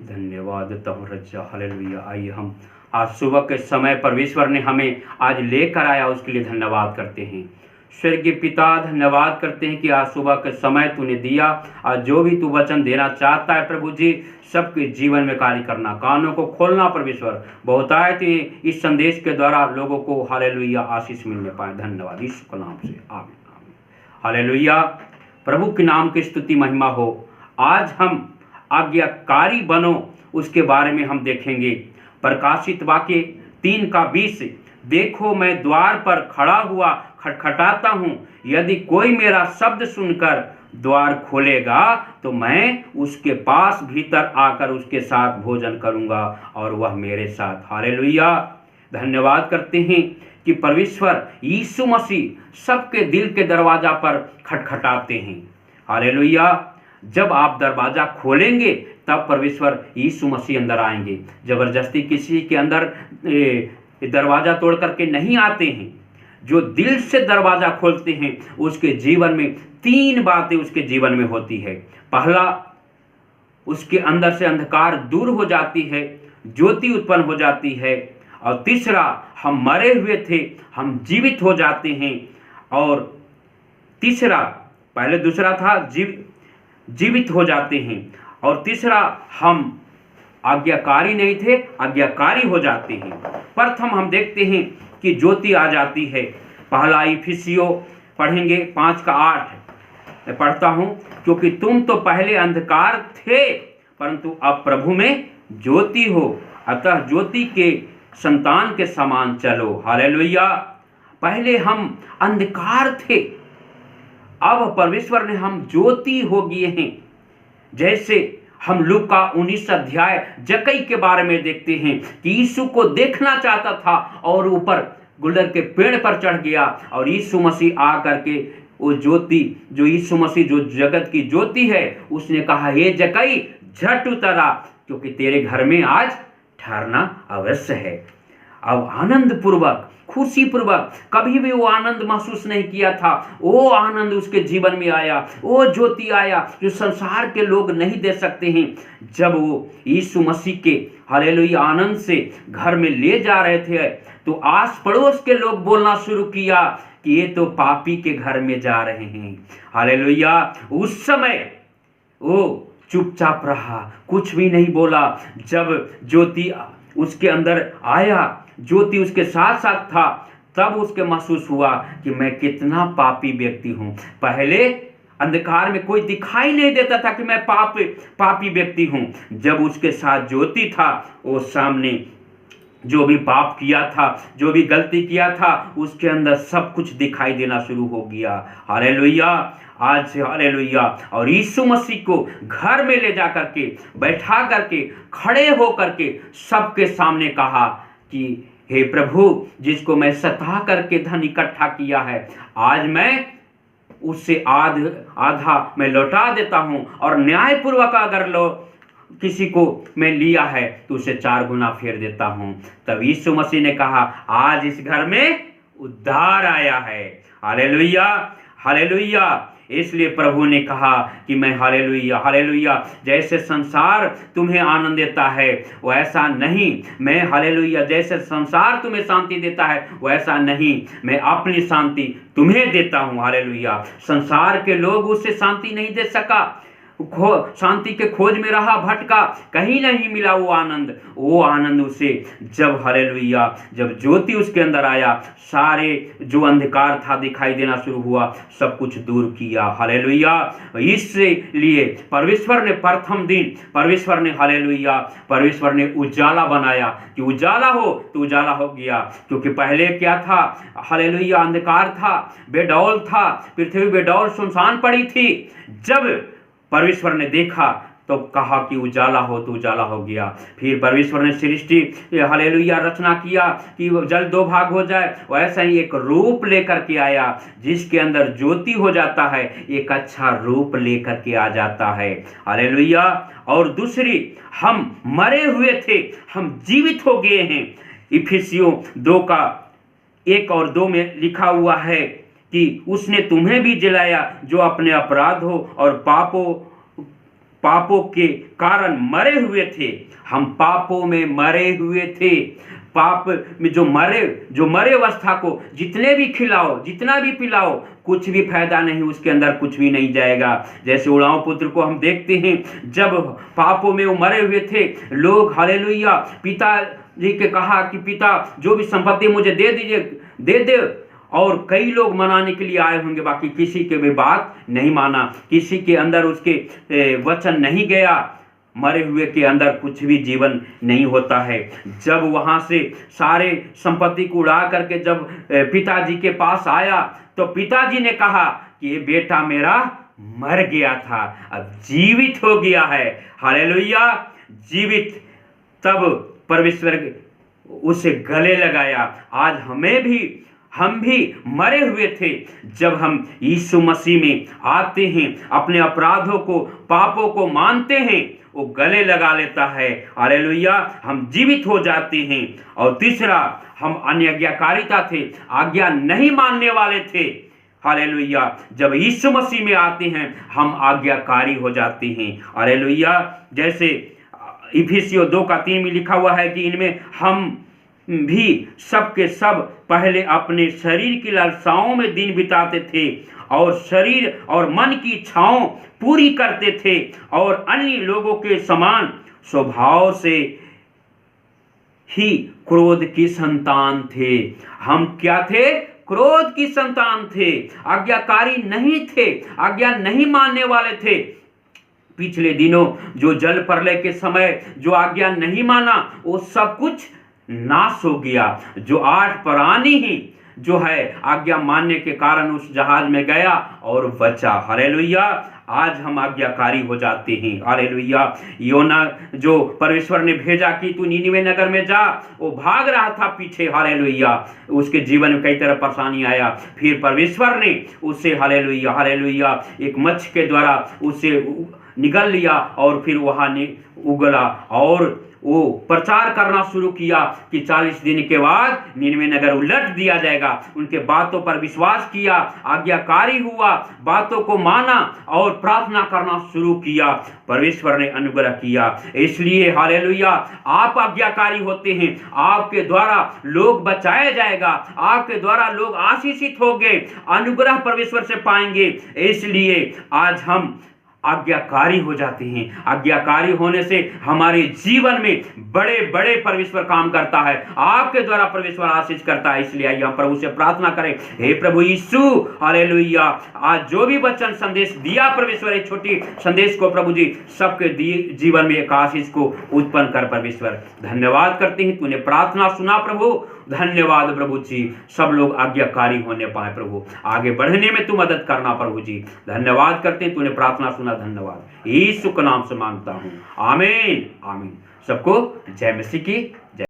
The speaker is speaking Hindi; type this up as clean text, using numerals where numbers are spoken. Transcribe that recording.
धन्यवाद तम रजा। हालेलुया। आइए हम आज सुबह के समय परमेश्वर ने हमें आज लेकर आया, उसके लिए धन्यवाद करते हैं। स्वर्गीय पिता, धन्यवाद करते हैं कि आज सुबह के समय तूने दिया। आज जो भी तू वचन देना चाहता है प्रभु जी, सबके जीवन में कार्य करना, कानों को खोलना परमेश्वर, बहुतायत इस संदेश के द्वारा लोगों को हालेलुया आशीष मिलने पाए। धन्यवाद यीशु के नाम से, आमीन आमीन। हालेलुया। प्रभु के नाम की स्तुति महिमा हो। आज हम आज्ञाकारी बनो उसके बारे में हम देखेंगे। प्रकाशित वाक्य 3:20, देखो मैं द्वार पर खड़ा हुआ खटखटाता हूँ, यदि कोई मेरा शब्द सुनकर द्वार खोलेगा तो मैं उसके पास भीतर आकर उसके साथ भोजन करूँगा और वह मेरे साथ। हालेलुया। धन्यवाद करते हैं कि परमेश्वर यीशु मसीह सबके दिल के दरवाजा पर खटखटाते हैं। हालेलुया। जब आप दरवाज़ा खोलेंगे तब परमेश्वर यीशु मसीह अंदर आएंगे। ज़बरदस्ती किसी के अंदर दरवाज़ा तोड़ करके नहीं आते हैं। जो दिल से दरवाज़ा खोलते हैं उसके जीवन में 3 बातें उसके जीवन में होती है। पहला, उसके अंदर से अंधकार दूर हो जाती है, ज्योति उत्पन्न हो जाती है। और तीसरा, हम मरे हुए थे, हम जीवित हो जाते हैं। और तीसरा, पहले दूसरा था जीवित हो जाते हैं, और तीसरा, हम आज्ञाकारी नहीं थे, आज्ञाकारी हो जाते हैं। प्रथम हम देखते हैं कि ज्योति आ जाती है। पहला इफिसियों पढ़ेंगे 5:8, मैं पढ़ता हूँ, क्योंकि तुम तो पहले अंधकार थे परंतु अब प्रभु में ज्योति हो, अतः ज्योति के संतान के समान चलो। हालेलुया। पहले हम अंधकार थे, अब परमेश्वर ने हम ज्योति हो गए हैं। जैसे हम लूका 19 अध्याय जक्कई के बारे में देखते हैं कि यीशु को देखना चाहता था और ऊपर गुलर के पेड़ पर चढ़ गया, और यीशु मसीह आ करके वो ज्योति, जो यीशु मसीह जो जगत की ज्योति है, उसने कहा, हे जक्कई झट उतरा, क्योंकि तेरे घर में आज ठहरना अवश्य है। अब आनंद पूर्वक, खुशी पूर्वक, कभी भी वो आनंद महसूस नहीं किया था, वो आनंद उसके जीवन में आया, वो ज्योति आया जो संसार के लोग नहीं दे सकते हैं। जब वो यीशु मसीह के हालेलुया आनंद से घर में ले जा रहे थे तो आस पड़ोस के लोग बोलना शुरू किया कि ये तो पापी के घर में जा रहे हैं। हालेलुया। उस समय वो चुपचाप रहा, कुछ भी नहीं बोला। जब ज्योति उसके अंदर आया, ज्योति उसके साथ साथ था, तब उसके महसूस हुआ कि मैं कितना पापी व्यक्ति हूँ। पहले अंधकार में कोई दिखाई नहीं देता था कि मैं पापी व्यक्ति हूँ। जब उसके साथ ज्योति था, वो सामने जो भी पाप किया था, जो भी गलती किया था, उसके अंदर सब कुछ दिखाई देना शुरू हो गया। हालेलुया। आज हालेलुया। और यीशु मसीह को घर में ले जा करके, बैठा करके, खड़े हो करके सबके सामने कहा कि हे प्रभु, जिसको मैं सता करके धन इकट्ठा किया है, आज मैं उससे आधा मैं लौटा देता हूँ, और न्यायपूर्वक अगर किसी को मैं लिया है तो उसे 4 गुना फेर देता हूँ। तब यीशु मसीह ने कहा, आज इस घर में उद्धार आया है। हालेलुया। हालेलुया। इसलिए प्रभु ने कहा कि मैं हालेलुया, हालेलुया, जैसे संसार तुम्हें आनंद देता है वैसा नहीं, मैं हालेलुया, जैसे संसार तुम्हें शांति देता है वैसा नहीं, मैं अपनी शांति तुम्हें देता हूँ। हालेलुया। संसार के लोग उससे शांति नहीं दे सका, शांति के खोज में रहा, भटका, कहीं नहीं मिला वो आनंद उसे। जब हालेलुया, जब ज्योति उसके अंदर आया, सारे जो अंधकार था दिखाई देना शुरू हुआ, सब कुछ दूर किया। हालेलुया। इसलिए परमेश्वर ने प्रथम दिन परमेश्वर ने उजाला बनाया कि उजाला हो तो उजाला हो गया। क्योंकि पहले क्या था? हालेलुया, अंधकार था, बेडौल था, पृथ्वी बेडौल सुनसान पड़ी थी। जब परमेश्वर ने देखा तो कहा कि उजाला हो तो उजाला हो गया। फिर परमेश्वर ने सृष्टि हालेलुया रचना किया कि जल 2 भाग हो जाए, वैसा ही एक रूप लेकर के आया, जिसके अंदर ज्योति हो जाता है, एक अच्छा रूप लेकर के आ जाता है। हालेलुया। और दूसरी, हम मरे हुए थे, हम जीवित हो गए हैं। इफिसियों 2:1 और 2 में लिखा हुआ है कि उसने तुम्हें भी जलाया जो अपने अपराधों और पापों के कारण मरे हुए थे, हम पापों में मरे हुए थे। पाप में जो मरे अवस्था को जितने भी खिलाओ, जितना भी पिलाओ, कुछ भी फायदा नहीं, उसके अंदर कुछ भी नहीं जाएगा। जैसे उड़ाऊ पुत्र को हम देखते हैं, जब पापों में वो मरे हुए थे, लोग हालेलुया पिता जी के कहा कि पिता जो भी संपत्ति मुझे दे दीजिए, दे दे। और कई लोग मनाने के लिए आए होंगे, बाकी किसी के भी बात नहीं माना, किसी के अंदर उसके वचन नहीं गया। मरे हुए के अंदर कुछ भी जीवन नहीं होता है। जब वहां से सारे संपत्ति को उड़ा करके जब पिताजी के पास आया, तो पिताजी ने कहा कि ये बेटा मेरा मर गया था, अब जीवित हो गया है। हालेलुया, जीवित। तब परमेश्वर उसे गले लगाया। आज हम भी मरे हुए थे। जब हम यीशु मसीह में आते हैं, अपने अपराधों को, पापों को मानते हैं, वो गले लगा लेता है। हालेलुया, हम जीवित हो जाते हैं। और तीसरा, हम अनआज्ञाकारिता थे, आज्ञा नहीं मानने वाले थे। हालेलुया, जब यीशु मसीह में आते हैं, हम आज्ञाकारी हो जाते हैं। हालेलुया, जैसे इफिसियों 2:3 में लिखा हुआ है कि इनमें हम भी सब के सब पहले अपने शरीर की लालसाओं में दिन बिताते थे और शरीर और मन की इच्छाओं पूरी करते थे और अन्य लोगों के समान स्वभाव से ही क्रोध की संतान थे। हम क्या थे? क्रोध की संतान थे, आज्ञाकारी नहीं थे, आज्ञा नहीं मानने वाले थे। पिछले दिनों जो जल प्रलय के समय जो आज्ञा नहीं माना, वो सब कुछ नाश हो गया। जो 8 प्राणी ही जो है आज्ञा मानने के कारण उस जहाज में गया और बचा। हालेलुया, आज हम आज्ञाकारी हो जाते हैं। हालेलुया, योना जो परमेश्वर ने भेजा कि तू नीनिवे नगर में जा, वो भाग रहा था पीछे। हालेलुया, उसके जीवन में कई तरह परेशानी आया, फिर परमेश्वर ने उसे हालेलुया हालेलुया एक मच्छ के द्वारा उसे निगल लिया और फिर वहां उगला और वो प्रचार करना शुरू किया कि 40 दिन के बाद नीनिवे नगर उलट दिया जाएगा। उनके बातों पर विश्वास किया, आज्ञाकारी हुआ, बातों को माना और प्रार्थना करना शुरू किया। परमेश्वर ने अनुग्रह किया। इसलिए हालेलुया, आप आज्ञाकारी होते हैं, आपके द्वारा लोग बचाया जाएगा, आपके द्वारा लोग आशीषित होंगे, अनुग्रह परमेश्वर से पाएंगे। इसलिए आज हम आज्ञाकारी हो जाते हैं। आज्ञाकारी होने से हमारे जीवन में बड़े बड़े परमेश्वर काम करता है, आपके द्वारा परमेश्वर आशीष करता है। इसलिए आइए हम प्रभु से प्रार्थना करें, हे प्रभु यीशु हालेलुया, आज जो भी वचन संदेश दिया परमेश्वर, एक छोटी संदेश को प्रभु जी सबके जीवन में एक आशीष को उत्पन्न कर। परमेश्वर धन्यवाद करते हैं, तूने प्रार्थना सुना प्रभु, धन्यवाद प्रभु जी। सब लोग आज्ञाकारी होने पाए प्रभु, आगे बढ़ने में तू मदद करना प्रभु जी। धन्यवाद करते हैं, तूने प्रार्थना सुना, धन्यवाद। यीशु के नाम से मांगता हूं, आमीन आमीन। सबको जय मसीह की जय।